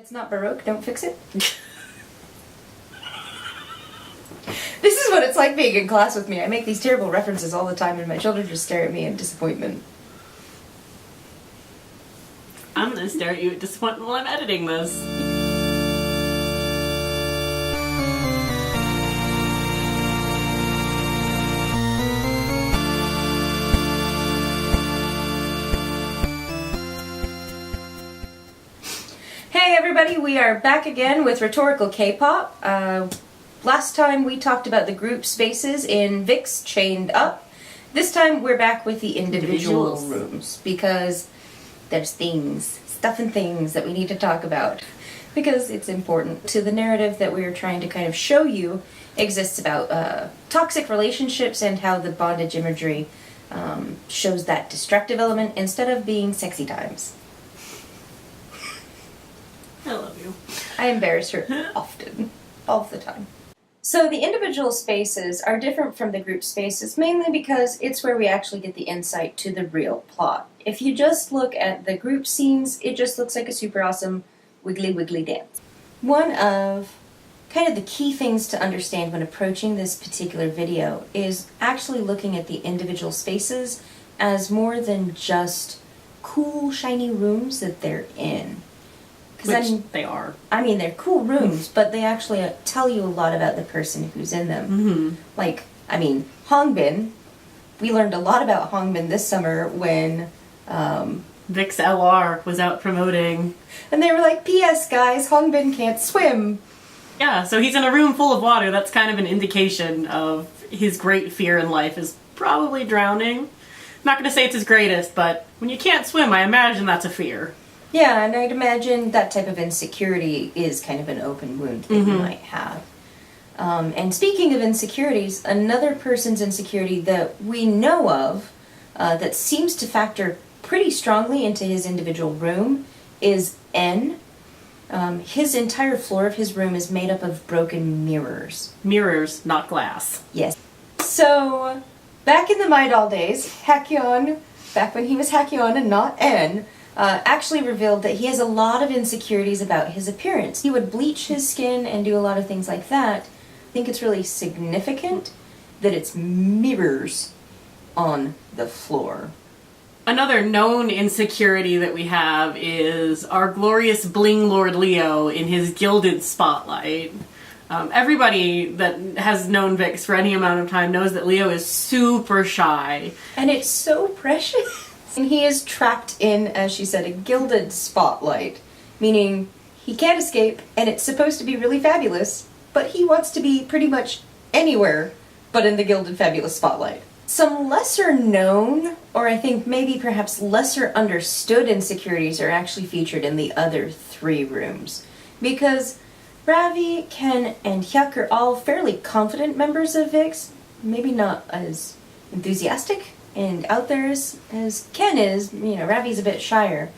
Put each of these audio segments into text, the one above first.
It's not Baroque, don't fix it. This is what it's like being in class with me. I make these terrible references all the time and my children just stare at me in disappointment. I'm gonna stare at you in disappointment while I'm editing this. Hey everybody, we are back again with Rhetorical K-pop. Last time we talked about the group spaces in VIXX chained up. This time we're back with the individual rooms because there's stuff and things that we need to talk about because it's important to the narrative that we're trying to kind of show you exists about toxic relationships and how the bondage imagery shows that destructive element instead of being sexy times. I love you. I embarrass her often, all the time. So the individual spaces are different from the group spaces, mainly because it's where we actually get the insight to the real plot. If you just look at the group scenes, it just looks like a super awesome wiggly dance. One of kind of the key things to understand when approaching this particular video is actually looking at the individual spaces as more than just cool, shiny rooms that they're in. Which they are. I mean, they're cool rooms, but they actually tell you a lot about the person who's in them. Mm-hmm. Like, I mean, Hongbin. We learned a lot about Hongbin this summer when VIXX LR was out promoting. And they were like, P.S. guys, Hongbin can't swim. Yeah, so he's in a room full of water. That's kind of an indication of his great fear in life is probably drowning. I'm not going to say it's his greatest, but when you can't swim, I imagine that's a fear. Yeah, and I'd imagine that type of insecurity is kind of an open wound that you might have. And speaking of insecurities, another person's insecurity that we know of that seems to factor pretty strongly into his individual room is N. His entire floor of his room is made up of broken mirrors. Mirrors, not glass. Yes. So, back in the Maidol days, Hakyeon, back when he was Hakyeon and not N, actually revealed that he has a lot of insecurities about his appearance. He would bleach his skin and do a lot of things like that. I think it's really significant that it's mirrors on the floor. Another known insecurity that we have is our glorious bling lord Leo in his gilded spotlight. Everybody that has known VIXX for any amount of time knows that Leo is super shy. And it's so precious. And he is trapped in, as she said, a gilded spotlight, meaning he can't escape, and it's supposed to be really fabulous, but he wants to be pretty much anywhere but in the gilded fabulous spotlight. Some lesser known, or I think maybe perhaps lesser understood insecurities are actually featured in the other three rooms, because Ravi, Ken, and Hyuk are all fairly confident members of VIXX, maybe not as enthusiastic and out there as Ken is. You know, Ravi's a bit shyer.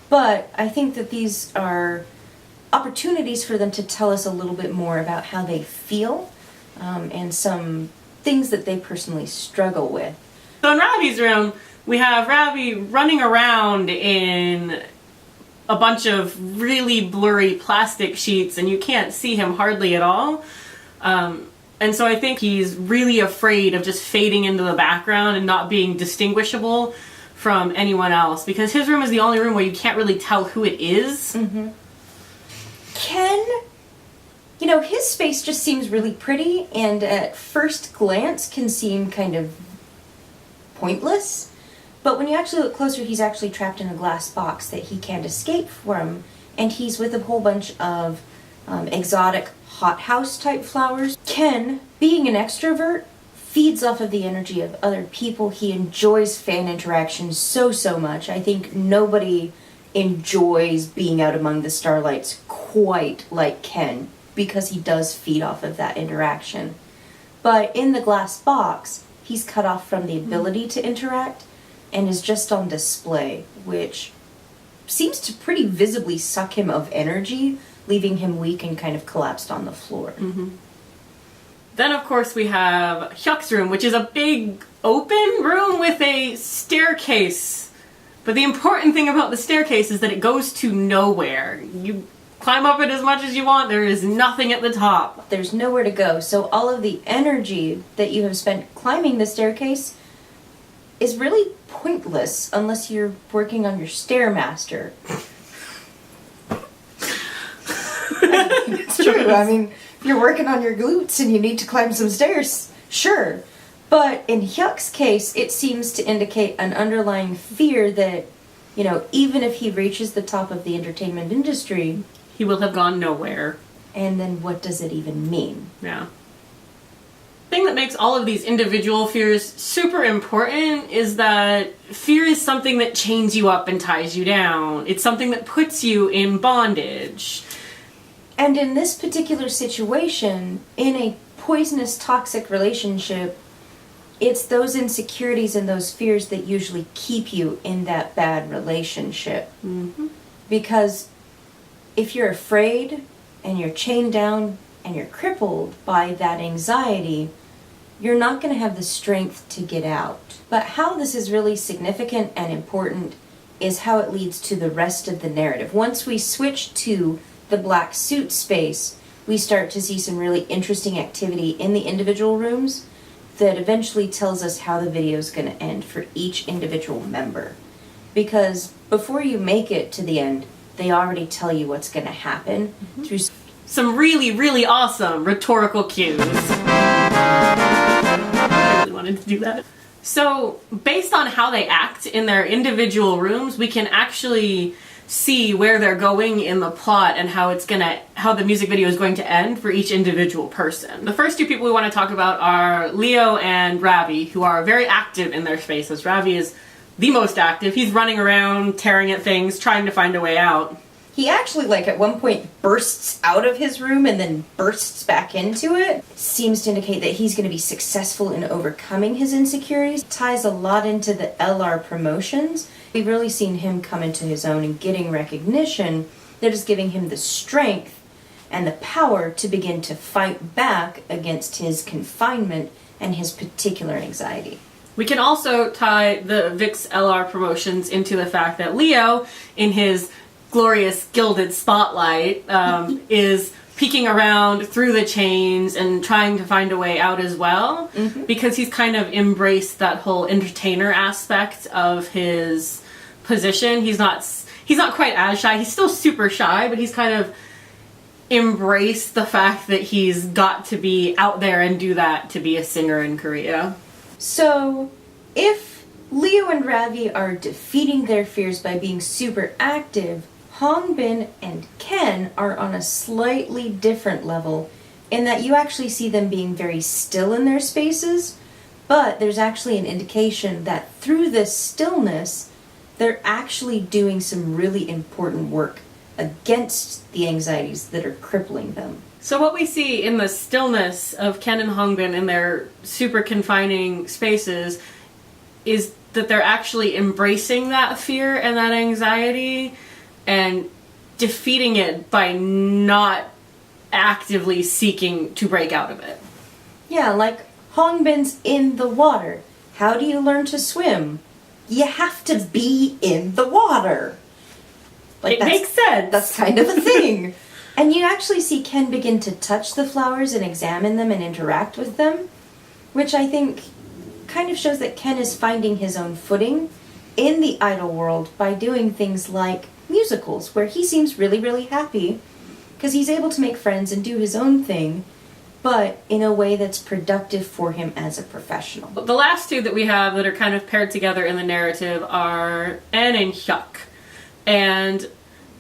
But I think that these are opportunities for them to tell us a little bit more about how they feel and some things that they personally struggle with. So in Ravi's room, we have Ravi running around in a bunch of really blurry plastic sheets and you can't see him hardly at all. And so I think he's really afraid of just fading into the background and not being distinguishable from anyone else, because his room is the only room where you can't really tell who it is. Mm-hmm. Ken, you know, his space just seems really pretty and at first glance can seem kind of pointless, but when you actually look closer, he's actually trapped in a glass box that he can't escape from, and he's with a whole bunch of exotic hothouse type flowers. Ken, being an extrovert, feeds off of the energy of other people. He enjoys fan interaction so much. I think nobody enjoys being out among the starlights quite like Ken, because he does feed off of that interaction. But in the glass box, he's cut off from the ability to interact and is just on display, which seems to pretty visibly suck him of energy, leaving him weak and kind of collapsed on the floor. Mm-hmm. Then, of course, we have Hyuk's room, which is a big open room with a staircase. But the important thing about the staircase is that it goes to nowhere. You climb up it as much as you want. There is nothing at the top. There's nowhere to go. So all of the energy that you have spent climbing the staircase is really pointless unless you're working on your Stairmaster. It's true. I mean, if you're working on your glutes and you need to climb some stairs, sure. But in VIXX's case, it seems to indicate an underlying fear that, you know, even if he reaches the top of the entertainment industry, he will have gone nowhere. And then what does it even mean? Yeah. The thing that makes all of these individual fears super important is that fear is something that chains you up and ties you down. It's something that puts you in bondage. And in this particular situation, in a poisonous, toxic relationship, it's those insecurities and those fears that usually keep you in that bad relationship. Mm-hmm. Because if you're afraid and you're chained down and you're crippled by that anxiety, you're not going to have the strength to get out. But how this is really significant and important is how it leads to the rest of the narrative. Once we switch to the black suit space, we start to see some really interesting activity in the individual rooms that eventually tells us how the video is going to end for each individual member. Because before you make it to the end, they already tell you what's going to happen through some really, really awesome rhetorical cues. I really wanted to do that. So, based on how they act in their individual rooms, we can actually see where they're going in the plot and how the music video is going to end for each individual person. The first two people we want to talk about are Leo and Ravi, who are very active in their spaces. Ravi is the most active. He's running around, tearing at things, trying to find a way out. He actually, at one point, bursts out of his room and then bursts back into it. Seems to indicate that he's going to be successful in overcoming his insecurities. Ties a lot into the LR promotions. We've really seen him come into his own and getting recognition that is giving him the strength and the power to begin to fight back against his confinement and his particular anxiety. We can also tie the VIXX LR promotions into the fact that Leo, in his glorious gilded spotlight, is peeking around through the chains and trying to find a way out as well, because he's kind of embraced that whole entertainer aspect of his position. He's not quite as shy. He's still super shy, but he's kind of embraced the fact that he's got to be out there and do that to be a singer in Korea. So, if Leo and Ravi are defeating their fears by being super active, Hongbin and Ken are on a slightly different level in that you actually see them being very still in their spaces, but there's actually an indication that through this stillness, they're actually doing some really important work against the anxieties that are crippling them. So what we see in the stillness of Ken and Hongbin in their super confining spaces is that they're actually embracing that fear and that anxiety and defeating it by not actively seeking to break out of it. Yeah, like Hongbin's in the water. How do you learn to swim? You have to be in the water. It makes sense. That's kind of a thing. And you actually see Ken begin to touch the flowers and examine them and interact with them, which I think kind of shows that Ken is finding his own footing in the idol world by doing things like musicals, where he seems really, really happy because he's able to make friends and do his own thing, but in a way that's productive for him as a professional. The last two that we have that are kind of paired together in the narrative are En and VIXX. And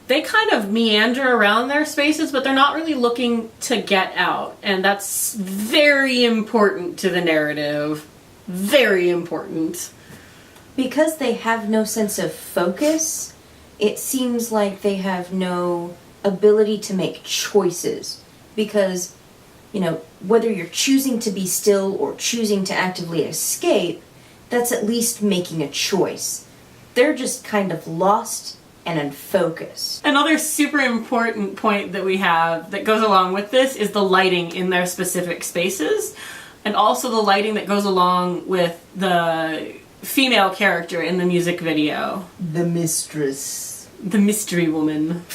they kind of meander around their spaces, but they're not really looking to get out. And that's very important to the narrative. Very important. Because they have no sense of focus, it seems like they have no ability to make choices. Because, whether you're choosing to be still or choosing to actively escape, that's at least making a choice. They're just kind of lost and unfocused. Another super important point that we have that goes along with this is the lighting in their specific spaces, and also the lighting that goes along with the female character in the music video. The mistress. The mystery woman.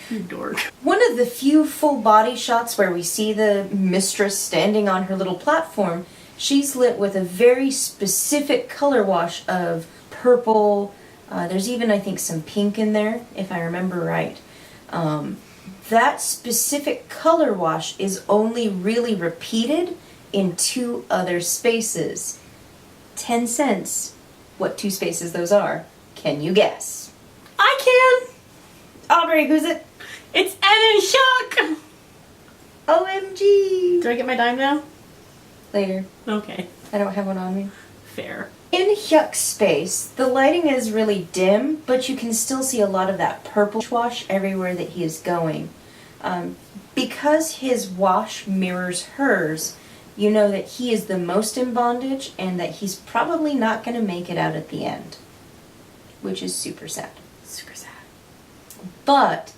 You dork. One of the few full body shots where we see the mistress standing on her little platform, she's lit with a very specific color wash of purple. There's even, I think, some pink in there, if I remember right. That specific color wash is only really repeated in 2 other spaces. 10 cents. What 2 spaces those are? Can you guess? I can! Aubrey, who's it? It's Ann and Chuck! OMG! Do I get my dime now? Later. Okay. I don't have one on me. Fair. In Hyuk's space, the lighting is really dim, but you can still see a lot of that purple wash everywhere that he is going. Because his wash mirrors hers, you know that he is the most in bondage and that he's probably not going to make it out at the end. Which is super sad. Super sad. But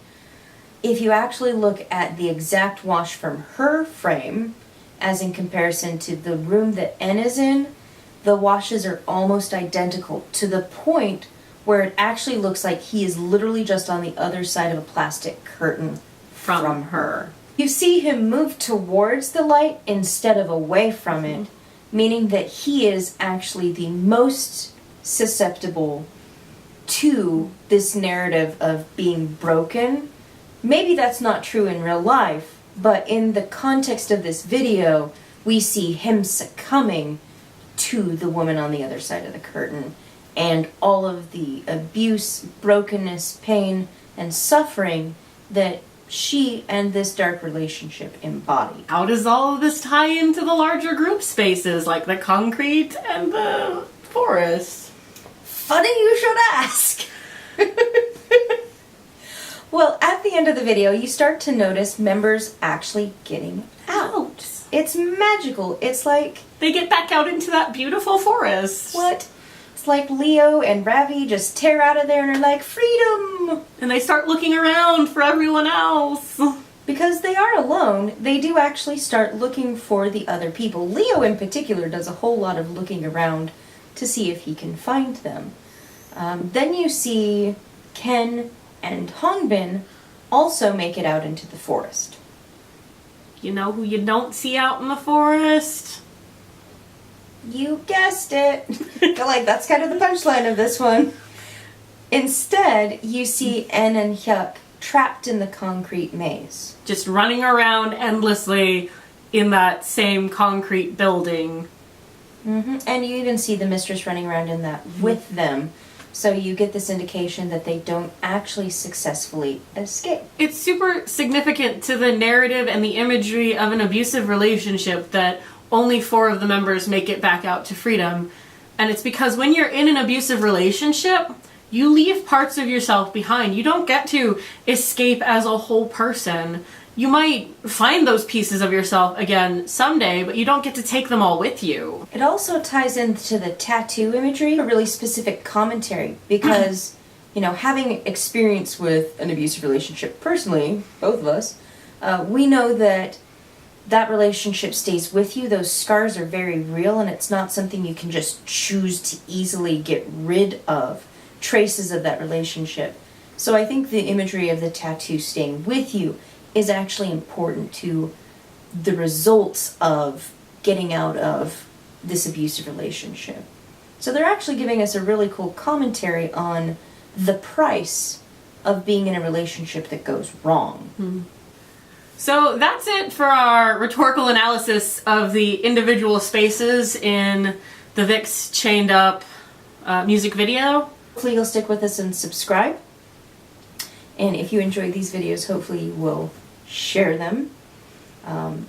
if you actually look at the exact wash from her frame, as in comparison to the room that N is in, the washes are almost identical to the point where it actually looks like he is literally just on the other side of a plastic curtain from her. You see him move towards the light instead of away from it, meaning that he is actually the most susceptible to this narrative of being broken. Maybe that's not true in real life, but in the context of this video, we see him succumbing to the woman on the other side of the curtain and all of the abuse, brokenness, pain, and suffering that she and this dark relationship embody. How does all of this tie into the larger group spaces, like the concrete and the forest? Funny you should ask! Well, at the end of the video, you start to notice members actually getting out. It's magical. It's like... They get back out into that beautiful forest. What? It's like Leo and Ravi just tear out of there and are like, freedom! And they start looking around for everyone else. Because they are alone, they do actually start looking for the other people. Leo in particular does a whole lot of looking around to see if he can find them. Then you see Ken and Hongbin also make it out into the forest. You know who you don't see out in the forest? You guessed it. I feel like that's kind of the punchline of this one. Instead, you see En and Hyuk trapped in the concrete maze. Just running around endlessly in that same concrete building. And you even see the mistress running around in that with them. So you get this indication that they don't actually successfully escape. It's super significant to the narrative and the imagery of an abusive relationship that only 4 of the members make it back out to freedom. And it's because when you're in an abusive relationship, you leave parts of yourself behind. You don't get to escape as a whole person. You might find those pieces of yourself again someday, but you don't get to take them all with you. It also ties into the tattoo imagery, a really specific commentary, because, you know, having experience with an abusive relationship personally, both of us, we know that that relationship stays with you. Those scars are very real, and it's not something you can just choose to easily get rid of, traces of that relationship. So I think the imagery of the tattoo staying with you is actually important to the results of getting out of this abusive relationship. So they're actually giving us a really cool commentary on the price of being in a relationship that goes wrong. So that's it for our rhetorical analysis of the individual spaces in the VIXX Chained Up music video. Hopefully you'll stick with us and subscribe. And if you enjoy these videos, hopefully you will share them.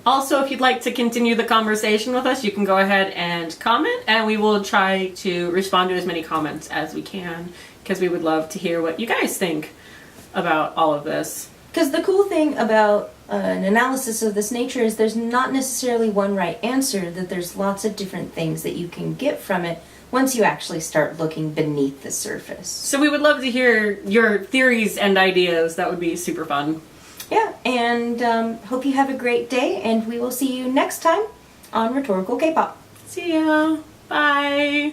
Also, if you'd like to continue the conversation with us, you can go ahead and comment, and we will try to respond to as many comments as we can, because we would love to hear what you guys think about all of this. Because the cool thing about an analysis of this nature is there's not necessarily one right answer, that there's lots of different things that you can get from it once you actually start looking beneath the surface. So we would love to hear your theories and ideas. That would be super fun. Yeah, and hope you have a great day, and we will see you next time on Rhetorical K-Pop. See ya. Bye.